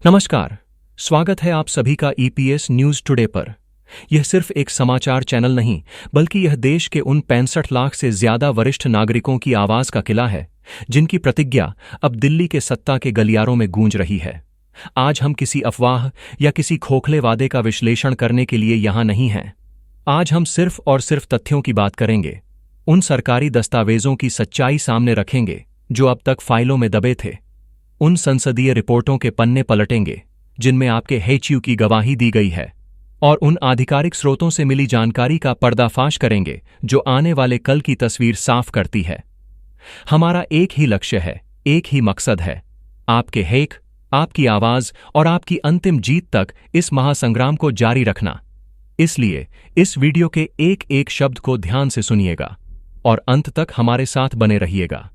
नमस्कार, स्वागत है आप सभी का ईपीएस न्यूज टुडे पर। यह सिर्फ एक समाचार चैनल नहीं, बल्कि यह देश के उन 65 लाख से ज्यादा वरिष्ठ नागरिकों की आवाज का किला है, जिनकी प्रतिज्ञा अब दिल्ली के सत्ता के गलियारों में गूंज रही है। आज हम किसी अफवाह या किसी खोखले वादे का विश्लेषण करने के लिए यहां नहीं हैं। आज हम सिर्फ और सिर्फ तथ्यों की बात करेंगे, उन सरकारी दस्तावेजों की सच्चाई सामने रखेंगे जो अब तक फाइलों में दबे थे, उन संसदीय रिपोर्टों के पन्ने पलटेंगे जिनमें आपके हेचयू की गवाही दी गई है, और उन आधिकारिक स्रोतों से मिली जानकारी का पर्दाफाश करेंगे जो आने वाले कल की तस्वीर साफ करती है। हमारा एक ही लक्ष्य है, एक ही मकसद है, आपके हेक, आपकी आवाज और आपकी अंतिम जीत तक इस महासंग्राम को जारी रखना। इसलिए इस वीडियो के एक एक शब्द को ध्यान से सुनिएगा और अंत तक हमारे साथ बने रहिएगा,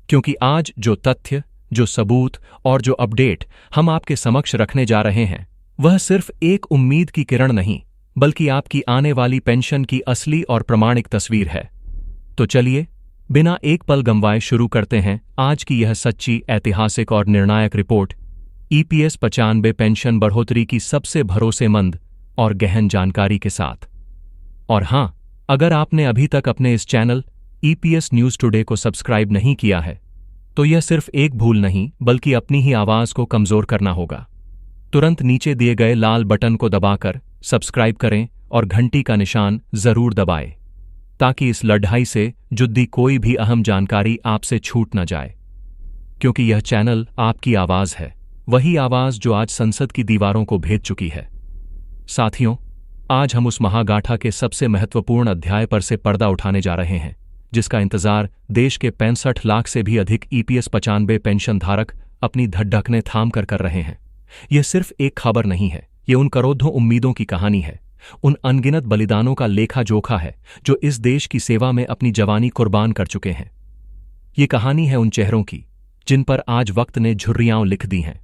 क्योंकि आज जो तथ्य, जो सबूत और जो अपडेट हम आपके समक्ष रखने जा रहे हैं, वह सिर्फ एक उम्मीद की किरण नहीं, बल्कि आपकी आने वाली पेंशन की असली और प्रमाणिक तस्वीर है। तो चलिए, बिना एक पल गंवाए शुरू करते हैं आज की यह सच्ची, ऐतिहासिक और निर्णायक रिपोर्ट, ईपीएस 95 पेंशन बढ़ोतरी की सबसे भरोसेमंद और गहन जानकारी के साथ। और हां, अगर आपने अभी तक अपने इस चैनल ईपीएस न्यूज टुडे को सब्सक्राइब नहीं किया है, तो यह सिर्फ एक भूल नहीं, बल्कि अपनी ही आवाज को कमजोर करना होगा। तुरंत नीचे दिए गए लाल बटन को दबाकर सब्सक्राइब करें और घंटी का निशान जरूर दबाएं, ताकि इस लड़ाई से जुड़ी कोई भी अहम जानकारी आपसे छूट न जाए। क्योंकि यह चैनल आपकी आवाज है, वही आवाज जो आज संसद की दीवारों को भेद चुकी है। साथियों, आज हम उस महागाथा के सबसे महत्वपूर्ण अध्याय पर से पर्दा उठाने जा रहे हैं, जिसका इंतजार देश के 65 लाख से भी अधिक ईपीएस 95 पेंशन धारक अपनी धड़कनें थाम कर रहे हैं। यह सिर्फ एक खबर नहीं है, यह उन करोड़ों उम्मीदों की कहानी है, उन अनगिनत बलिदानों का लेखा जोखा है जो इस देश की सेवा में अपनी जवानी कुर्बान कर चुके हैं। ये कहानी है उन चेहरों की जिन पर आज वक्त ने झुर्रियां लिख दी हैं,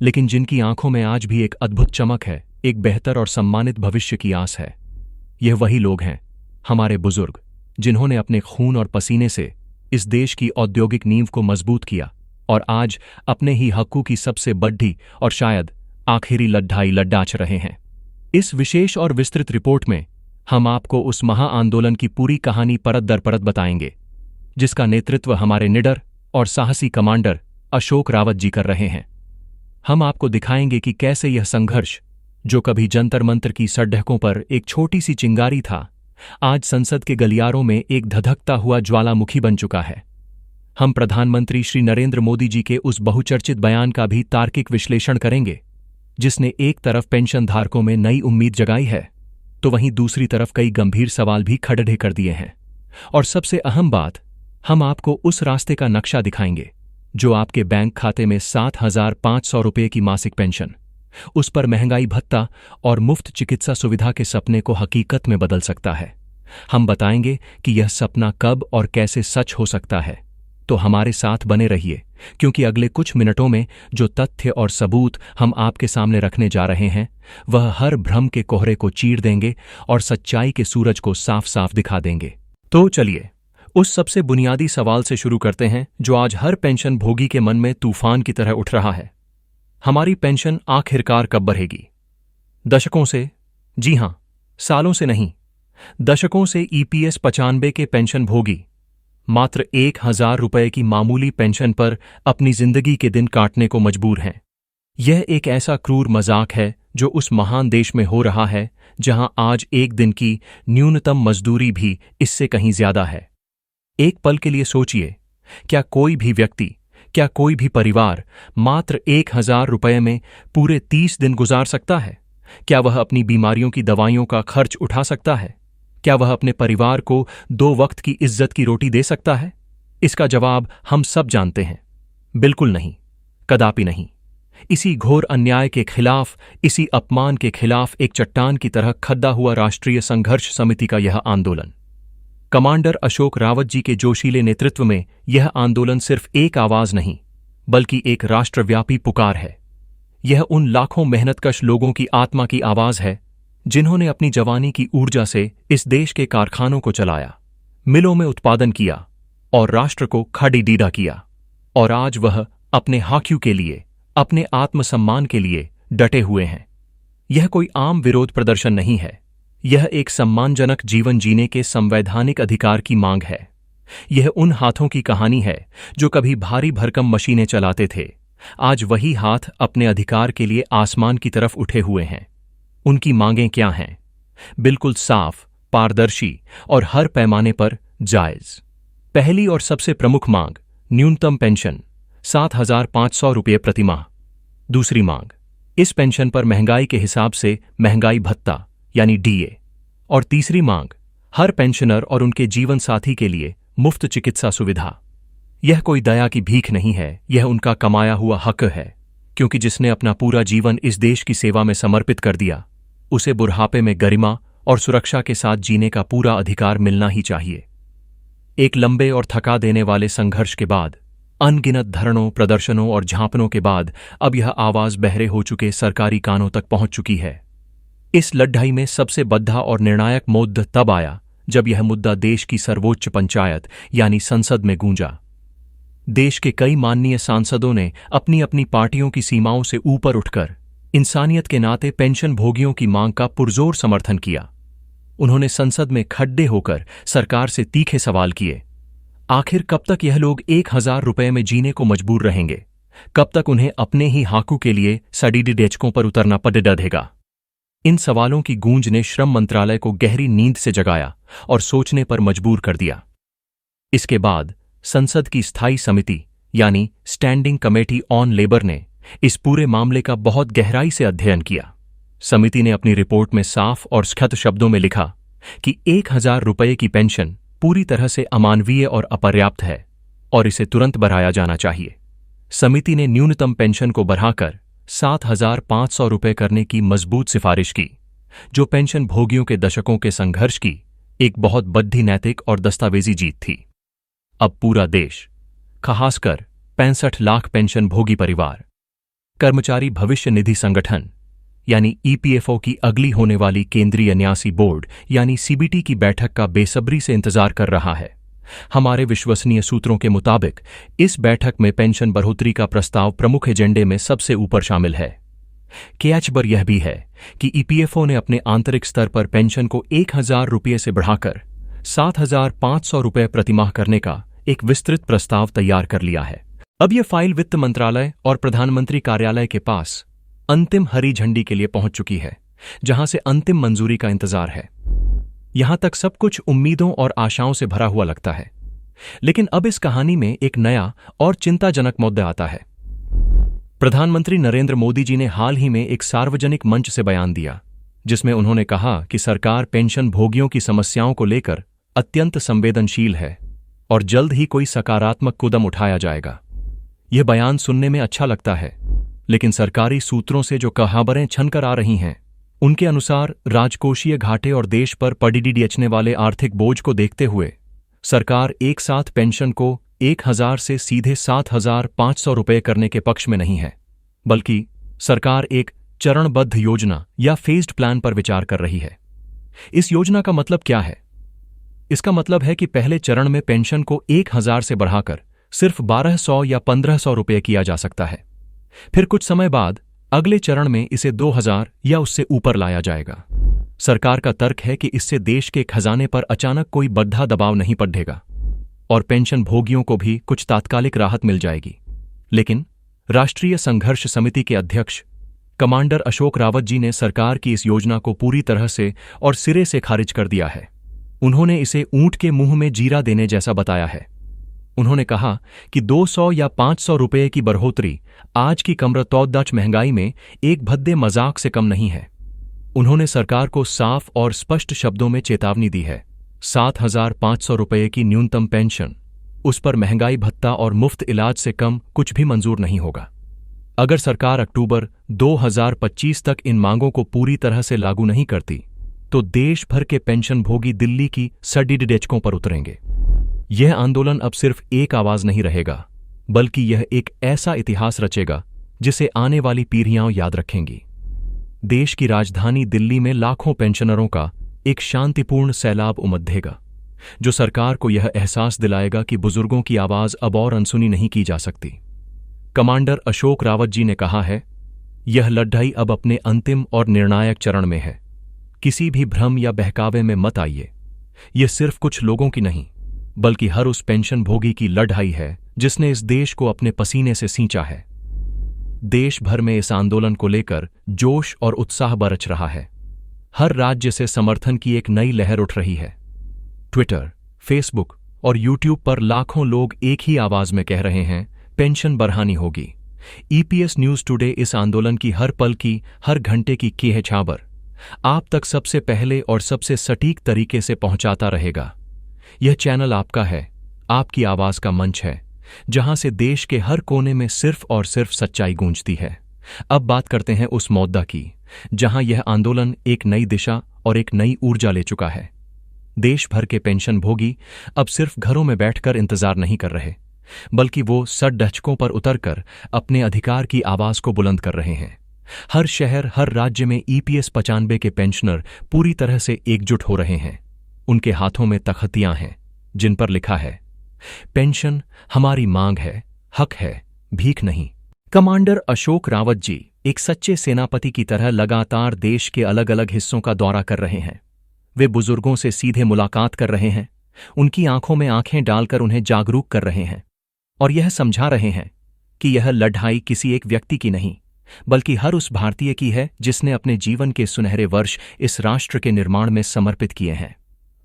लेकिन जिनकी आंखों में आज भी एक अद्भुत चमक है, एक बेहतर और सम्मानित भविष्य की आस है। यह वही लोग हैं, हमारे बुजुर्ग, जिन्होंने अपने खून और पसीने से इस देश की औद्योगिक नींव को मजबूत किया और आज अपने ही हकों की सबसे बड़ी और शायद आखिरी लड़ाई लड़ाच रहे हैं। इस विशेष और विस्तृत रिपोर्ट में हम आपको उस महा आंदोलन की पूरी कहानी परत दर परत बताएंगे, जिसका नेतृत्व हमारे निडर और साहसी कमांडर अशोक रावत जी कर रहे हैं। हम आपको दिखाएंगे कि कैसे यह संघर्ष, जो कभी जंतर मंतर की सड़कों पर एक छोटी सी चिंगारी था, आज संसद के गलियारों में एक धधकता हुआ ज्वालामुखी बन चुका है। हम प्रधानमंत्री श्री नरेंद्र मोदी जी के उस बहुचर्चित बयान का भी तार्किक विश्लेषण करेंगे, जिसने एक तरफ पेंशन धारकों में नई उम्मीद जगाई है, तो वहीं दूसरी तरफ कई गंभीर सवाल भी खड़े कर दिए हैं। और सबसे अहम बात, हम आपको उस रास्ते का नक्शा दिखाएंगे जो आपके बैंक खाते में 7,500 रुपये की मासिक पेंशन, उस पर महंगाई भत्ता और मुफ्त चिकित्सा सुविधा के सपने को हकीकत में बदल सकता है। हम बताएंगे कि यह सपना कब और कैसे सच हो सकता है। तो हमारे साथ बने रहिए, क्योंकि अगले कुछ मिनटों में जो तथ्य और सबूत हम आपके सामने रखने जा रहे हैं, वह हर भ्रम के कोहरे को चीर देंगे और सच्चाई के सूरज को साफ साफ दिखा देंगे। तो चलिए, उस सबसे बुनियादी सवाल से शुरू करते हैं जो आज हर पेंशन भोगी के मन में तूफान की तरह उठ रहा है। हमारी पेंशन आखिरकार कब बढ़ेगी? दशकों से, जी हां, सालों से नहीं, दशकों से ईपीएस 95 के पेंशन भोगी मात्र 1,000 रुपये की मामूली पेंशन पर अपनी जिंदगी के दिन काटने को मजबूर हैं। यह एक ऐसा क्रूर मजाक है जो उस महान देश में हो रहा है जहां आज एक दिन की न्यूनतम मजदूरी भी इससे कहीं ज्यादा है। एक पल के लिए सोचिए, क्या कोई भी व्यक्ति, क्या कोई भी परिवार मात्र 1,000 रुपये में पूरे 30 दिन गुजार सकता है? क्या वह अपनी बीमारियों की दवाइयों का खर्च उठा सकता है? क्या वह अपने परिवार को 2 वक्त की इज्जत की रोटी दे सकता है? इसका जवाब हम सब जानते हैं, बिल्कुल नहीं, कदापि नहीं। इसी घोर अन्याय के खिलाफ, इसी अपमान के खिलाफ एक चट्टान की तरह खड़ा हुआ राष्ट्रीय संघर्ष समिति का यह आंदोलन, कमांडर अशोक रावत जी के जोशीले नेतृत्व में यह आंदोलन सिर्फ एक आवाज नहीं, बल्कि एक राष्ट्रव्यापी पुकार है। यह उन लाखों मेहनतकश लोगों की आत्मा की आवाज है जिन्होंने अपनी जवानी की ऊर्जा से इस देश के कारखानों को चलाया, मिलों में उत्पादन किया और राष्ट्र को खड़ी डीडा किया। और आज वह अपने हाकियों के लिए, अपने आत्मसम्मान के लिए डटे हुए हैं। यह कोई आम विरोध प्रदर्शन नहीं है, यह एक सम्मानजनक जीवन जीने के संवैधानिक अधिकार की मांग है। यह उन हाथों की कहानी है जो कभी भारी भरकम मशीनें चलाते थे, आज वही हाथ अपने अधिकार के लिए आसमान की तरफ उठे हुए हैं। उनकी मांगें क्या हैं? बिल्कुल साफ, पारदर्शी और हर पैमाने पर जायज। पहली और सबसे प्रमुख मांग न्यूनतम पेंशन 7,500 रुपये प्रतिमाह। दूसरी मांग, इस पेंशन पर महंगाई के हिसाब से महंगाई भत्ता यानी डीए। और तीसरी मांग, हर पेंशनर और उनके जीवन साथी के लिए मुफ्त चिकित्सा सुविधा। यह कोई दया की भीख नहीं है, यह उनका कमाया हुआ हक है, क्योंकि जिसने अपना पूरा जीवन इस देश की सेवा में समर्पित कर दिया, उसे बुढ़ापे में गरिमा और सुरक्षा के साथ जीने का पूरा अधिकार मिलना ही चाहिए। एक लंबे और थका देने वाले संघर्ष के बाद, अनगिनत धरणों, प्रदर्शनों और झांपनों के बाद अब यह आवाज बहरे हो चुके सरकारी कानों तक पहुंच चुकी है। इस लड़ाई में सबसे बद्धा और निर्णायक मुद्दा तब आया जब यह मुद्दा देश की सर्वोच्च पंचायत यानी संसद में गूंजा। देश के कई माननीय सांसदों ने अपनी अपनी पार्टियों की सीमाओं से ऊपर उठकर इंसानियत के नाते पेंशन भोगियों की मांग का पुरजोर समर्थन किया। उन्होंने संसद में खड़े होकर सरकार से तीखे सवाल किए। आखिर कब तक यह लोग 1,000 रुपये में जीने को मजबूर रहेंगे? कब तक उन्हें अपने ही हाकू के लिए सडीडी डेचकों पर उतरना पड़ेगा? इन सवालों की गूंज ने श्रम मंत्रालय को गहरी नींद से जगाया और सोचने पर मजबूर कर दिया। इसके बाद संसद की स्थायी समिति यानी स्टैंडिंग कमेटी ऑन लेबर ने इस पूरे मामले का बहुत गहराई से अध्ययन किया। समिति ने अपनी रिपोर्ट में साफ और सख्त शब्दों में लिखा कि 1,000 रुपये की पेंशन पूरी तरह से अमानवीय और अपर्याप्त है और इसे तुरंत बढ़ाया जाना चाहिए। समिति ने न्यूनतम पेंशन को बढ़ाकर 7,500 रुपये करने की मजबूत सिफारिश की, जो पेंशन भोगियों के दशकों के संघर्ष की एक बहुत बड़ी नैतिक और दस्तावेजी जीत थी। अब पूरा देश, खासकर 65 लाख पेंशन भोगी परिवार, कर्मचारी भविष्य निधि संगठन यानी ईपीएफओ की अगली होने वाली केंद्रीय न्यासी बोर्ड यानी सीबीटी की बैठक का बेसब्री से इंतजार कर रहा है। हमारे विश्वसनीय सूत्रों के मुताबिक इस बैठक में पेंशन बढ़ोतरी का प्रस्ताव प्रमुख एजेंडे में सबसे ऊपर शामिल है। कैचबर यह भी है कि ईपीएफओ ने अपने आंतरिक स्तर पर पेंशन को 1,000 रुपये से बढ़ाकर 7,500 रुपये प्रतिमाह करने का एक विस्तृत प्रस्ताव तैयार कर लिया है। अब यह फाइल वित्त मंत्रालय और प्रधानमंत्री कार्यालय के पास अंतिम हरी झंडी के लिए पहुंच चुकी है, जहां से अंतिम मंजूरी का इंतजार है। यहां तक सब कुछ उम्मीदों और आशाओं से भरा हुआ लगता है, लेकिन अब इस कहानी में एक नया और चिंताजनक मुद्दा आता है। प्रधानमंत्री नरेंद्र मोदी जी ने हाल ही में एक सार्वजनिक मंच से बयान दिया, जिसमें उन्होंने कहा कि सरकार पेंशन भोगियों की समस्याओं को लेकर अत्यंत संवेदनशील है और जल्द ही कोई सकारात्मक कदम उठाया जाएगा। यह बयान सुनने में अच्छा लगता है, लेकिन सरकारी सूत्रों से जो खबरें छनकर आ रही हैं, उनके अनुसार राजकोषीय घाटे और देश पर पड़ने वाले आर्थिक बोझ को देखते हुए सरकार एक साथ पेंशन को 1,000 से सीधे 7,500 रुपये करने के पक्ष में नहीं है, बल्कि सरकार एक चरणबद्ध योजना या फेज्ड प्लान पर विचार कर रही है। इस योजना का मतलब क्या है? इसका मतलब है कि पहले चरण में पेंशन को 1,000 से बढ़ाकर सिर्फ 1,200 या 1,500 रुपये किया जा सकता है। फिर कुछ समय बाद अगले चरण में इसे 2,000 या उससे ऊपर लाया जाएगा। सरकार का तर्क है कि इससे देश के खजाने पर अचानक कोई बड़ा दबाव नहीं पड़ेगा और पेंशन भोगियों को भी कुछ तात्कालिक राहत मिल जाएगी। लेकिन राष्ट्रीय संघर्ष समिति के अध्यक्ष कमांडर अशोक रावत जी ने सरकार की इस योजना को पूरी तरह से और सिरे से खारिज कर दिया है। उन्होंने इसे ऊंट के मुंह में जीरा देने जैसा बताया है। उन्होंने कहा कि 200 या 500 रुपये की बढ़ोतरी आज की कमरतौदच महंगाई में एक भद्दे मजाक से कम नहीं है। उन्होंने सरकार को साफ और स्पष्ट शब्दों में चेतावनी दी है। 7,500 रुपये की न्यूनतम पेंशन, उस पर महंगाई भत्ता और मुफ्त इलाज से कम कुछ भी मंजूर नहीं होगा। अगर सरकार अक्टूबर 2025 तक इन मांगों को पूरी तरह से लागू नहीं करती, तो देश भर के पेंशन भोगी दिल्ली की सडीडी डेचकों पर उतरेंगे। यह आंदोलन अब सिर्फ एक आवाज नहीं रहेगा, बल्कि यह एक ऐसा इतिहास रचेगा जिसे आने वाली पीढ़ियां याद रखेंगी। देश की राजधानी दिल्ली में लाखों पेंशनरों का एक शांतिपूर्ण सैलाब उमड़ेगा, जो सरकार को यह एहसास दिलाएगा कि बुजुर्गों की आवाज अब और अनसुनी नहीं की जा सकती। कमांडर अशोक रावत जी ने कहा है, यह लड़ाई अब अपने अंतिम और निर्णायक चरण में है। किसी भी भ्रम या बहकावे में मत आइए। यह सिर्फ कुछ लोगों की नहीं, बल्कि हर उस पेंशन भोगी की लड़ाई है जिसने इस देश को अपने पसीने से सींचा है। देश भर में इस आंदोलन को लेकर जोश और उत्साह बरछ रहा है। हर राज्य से समर्थन की एक नई लहर उठ रही है। ट्विटर, फेसबुक और यूट्यूब पर लाखों लोग एक ही आवाज में कह रहे हैं, पेंशन बढ़ानी होगी। ईपीएस न्यूज टुडे इस आंदोलन की हर पल की, हर घंटे की है छाबर आप तक सबसे पहले और सबसे सटीक तरीके से पहुंचाता रहेगा। यह चैनल आपका है, आपकी आवाज का मंच है, जहां से देश के हर कोने में सिर्फ और सिर्फ सच्चाई गूंजती है। अब बात करते हैं उस मुद्दा की जहां यह आंदोलन एक नई दिशा और एक नई ऊर्जा ले चुका है। देश भर के पेंशन भोगी अब सिर्फ घरों में बैठकर इंतजार नहीं कर रहे, बल्कि वो सड़ ढचकों पर उतरकर अपने अधिकार की आवाज को बुलंद कर रहे हैं। हर शहर, हर राज्य में ईपीएस 95 के पेंशनर पूरी तरह से एकजुट हो रहे हैं। उनके हाथों में तख्तियां हैं जिन पर लिखा है, पेंशन हमारी मांग है, हक है, भीख नहीं। कमांडर अशोक रावत जी एक सच्चे सेनापति की तरह लगातार देश के अलग अलग हिस्सों का दौरा कर रहे हैं। वे बुजुर्गों से सीधे मुलाकात कर रहे हैं, उनकी आंखों में आंखें डालकर उन्हें जागरूक कर रहे हैं और यह समझा रहे हैं कि यह लड़ाई किसी एक व्यक्ति की नहीं, बल्कि हर उस भारतीय की है जिसने अपने जीवन के सुनहरे वर्ष इस राष्ट्र के निर्माण में समर्पित किए हैं।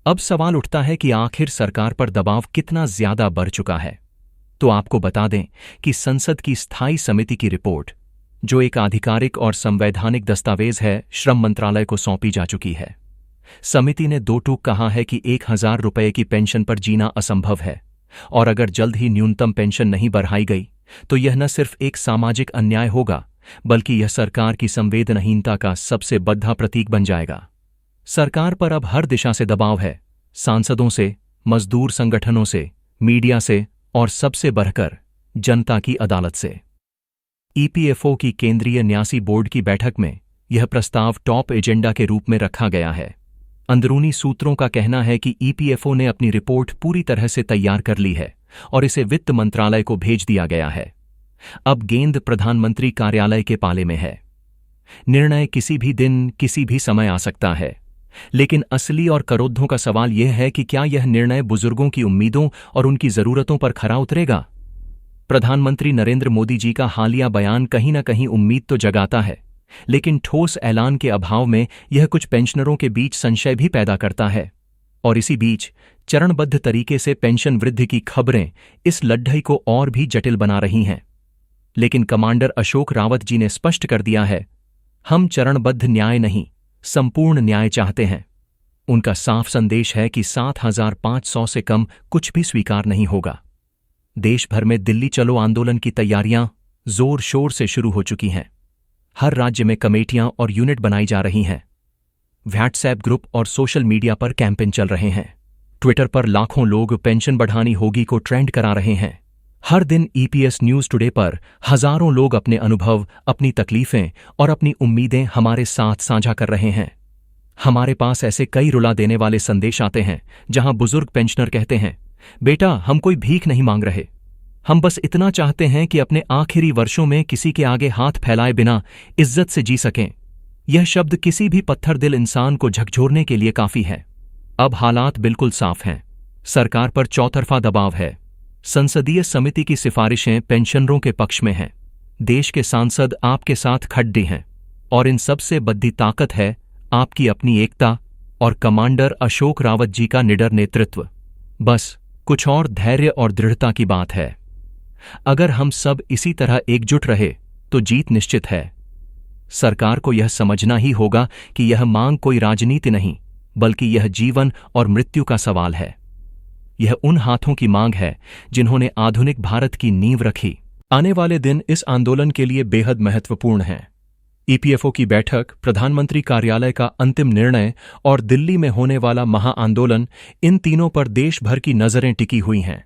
अब सवाल उठता है कि आखिर सरकार पर दबाव कितना ज्यादा बढ़ चुका है। तो आपको बता दें कि संसद की स्थायी समिति की रिपोर्ट, जो एक आधिकारिक और संवैधानिक दस्तावेज है, श्रम मंत्रालय को सौंपी जा चुकी है। समिति ने दो टूक कहा है कि 1000 रुपये की पेंशन पर जीना असंभव है और अगर जल्द ही न्यूनतम पेंशन नहीं बढ़ाई गई तो यह न सिर्फ एक सामाजिक अन्याय होगा, बल्कि यह सरकार की संवेदनहीनता का सबसे बड़ा प्रतीक बन जाएगा। सरकार पर अब हर दिशा से दबाव है, सांसदों से, मजदूर संगठनों से, मीडिया से और सबसे बढ़कर जनता की अदालत से। ईपीएफओ की केंद्रीय न्यासी बोर्ड की बैठक में यह प्रस्ताव टॉप एजेंडा के रूप में रखा गया है। अंदरूनी सूत्रों का कहना है कि ईपीएफओ ने अपनी रिपोर्ट पूरी तरह से तैयार कर ली है और इसे वित्त मंत्रालय को भेज दिया गया है। अब गेंद प्रधानमंत्री कार्यालय के पाले में है। निर्णय किसी भी दिन, किसी भी समय आ सकता है, लेकिन असली और करोद्धों का सवाल यह है कि क्या यह निर्णय बुजुर्गों की उम्मीदों और उनकी जरूरतों पर खरा उतरेगा। प्रधानमंत्री नरेंद्र मोदी जी का हालिया बयान कहीं न कहीं उम्मीद तो जगाता है, लेकिन ठोस ऐलान के अभाव में यह कुछ पेंशनरों के बीच संशय भी पैदा करता है। और इसी बीच चरणबद्ध तरीके से पेंशन वृद्धि की खबरें इस लड़ाई को और भी जटिल बना रही हैं। लेकिन कमांडर अशोक रावत जी ने स्पष्ट कर दिया है, हम चरणबद्ध न्याय नहीं, संपूर्ण न्याय चाहते हैं। उनका साफ संदेश है कि 7500 से कम कुछ भी स्वीकार नहीं होगा। देश भर में दिल्ली चलो आंदोलन की तैयारियां जोर शोर से शुरू हो चुकी हैं। हर राज्य में कमेटियां और यूनिट बनाई जा रही हैं। व्हाट्सएप ग्रुप और सोशल मीडिया पर कैंपेन चल रहे हैं। ट्विटर पर लाखों लोग पेंशन बढ़ानी होगी को ट्रेंड करा रहे हैं। हर दिन ईपीएस न्यूज टुडे पर हजारों लोग अपने अनुभव, अपनी तकलीफें और अपनी उम्मीदें हमारे साथ साझा कर रहे हैं। हमारे पास ऐसे कई रुला देने वाले संदेश आते हैं जहां बुजुर्ग पेंशनर कहते हैं, बेटा हम कोई भीख नहीं मांग रहे, हम बस इतना चाहते हैं कि अपने आखिरी वर्षों में किसी के आगे हाथ फैलाए बिना इज्जत से जी सकें। यह शब्द किसी भी पत्थर दिल इंसान को झकझोरने के लिए काफी है। अब हालात बिल्कुल साफ हैं। सरकार पर चौतरफा दबाव है। संसदीय समिति की सिफारिशें पेंशनरों के पक्ष में हैं। देश के सांसद आपके साथ खड़े हैं और इन सबसे बड़ी ताकत है आपकी अपनी एकता और कमांडर अशोक रावत जी का निडर नेतृत्व। बस कुछ और धैर्य और दृढ़ता की बात है। अगर हम सब इसी तरह एकजुट रहे तो जीत निश्चित है। सरकार को यह समझना ही होगा कि यह मांग कोई राजनीति नहीं, बल्कि यह जीवन और मृत्यु का सवाल है। यह उन हाथों की मांग है जिन्होंने आधुनिक भारत की नींव रखी। आने वाले दिन इस आंदोलन के लिए बेहद महत्वपूर्ण हैं। ईपीएफओ की बैठक, प्रधानमंत्री कार्यालय का अंतिम निर्णय और दिल्ली में होने वाला महाआंदोलन, इन तीनों पर देश भर की नजरें टिकी हुई हैं।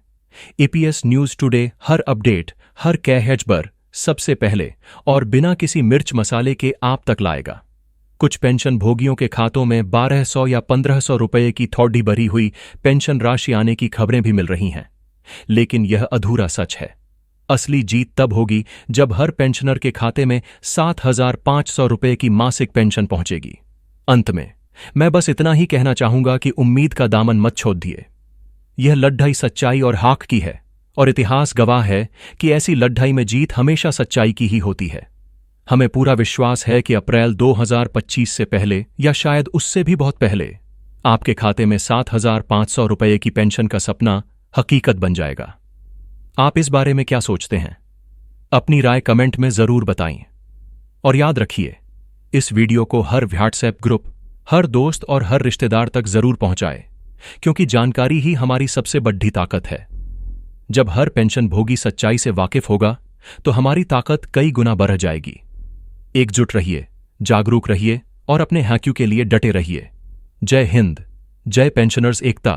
ईपीएस न्यूज टुडे हर अपडेट, हर खबर सबसे पहले और बिना किसी मिर्च मसाले के आप तक लाएगा। कुछ पेंशन भोगियों के खातों में 1200 या 1500 रुपये की थोड़ी भरी हुई पेंशन राशि आने की खबरें भी मिल रही हैं, लेकिन यह अधूरा सच है। असली जीत तब होगी जब हर पेंशनर के खाते में 7,500 रुपये की मासिक पेंशन पहुंचेगी। अंत में मैं बस इतना ही कहना चाहूंगा कि उम्मीद का दामन मत छोड़ दिए। यह लड़ाई सच्चाई और हक की है, और इतिहास गवाह है कि ऐसी लड़ाई में जीत हमेशा सच्चाई की ही होती है। हमें पूरा विश्वास है कि अप्रैल 2025 से पहले, या शायद उससे भी बहुत पहले, आपके खाते में 7,500 रुपये की पेंशन का सपना हकीकत बन जाएगा। आप इस बारे में क्या सोचते हैं? अपनी राय कमेंट में जरूर बताएं। और याद रखिए, इस वीडियो को हर व्हाट्सएप ग्रुप, हर दोस्त और हर रिश्तेदार तक जरूर पहुंचाएं, क्योंकि जानकारी ही हमारी सबसे बड़ी ताकत है। जब हर पेंशन भोगी सच्चाई से वाकिफ होगा तो हमारी ताकत कई गुना बढ़ जाएगी। एकजुट रहिए, जागरूक रहिए और अपने हकों के लिए डटे रहिए। जय हिंद, जय पेंशनर्स एकता।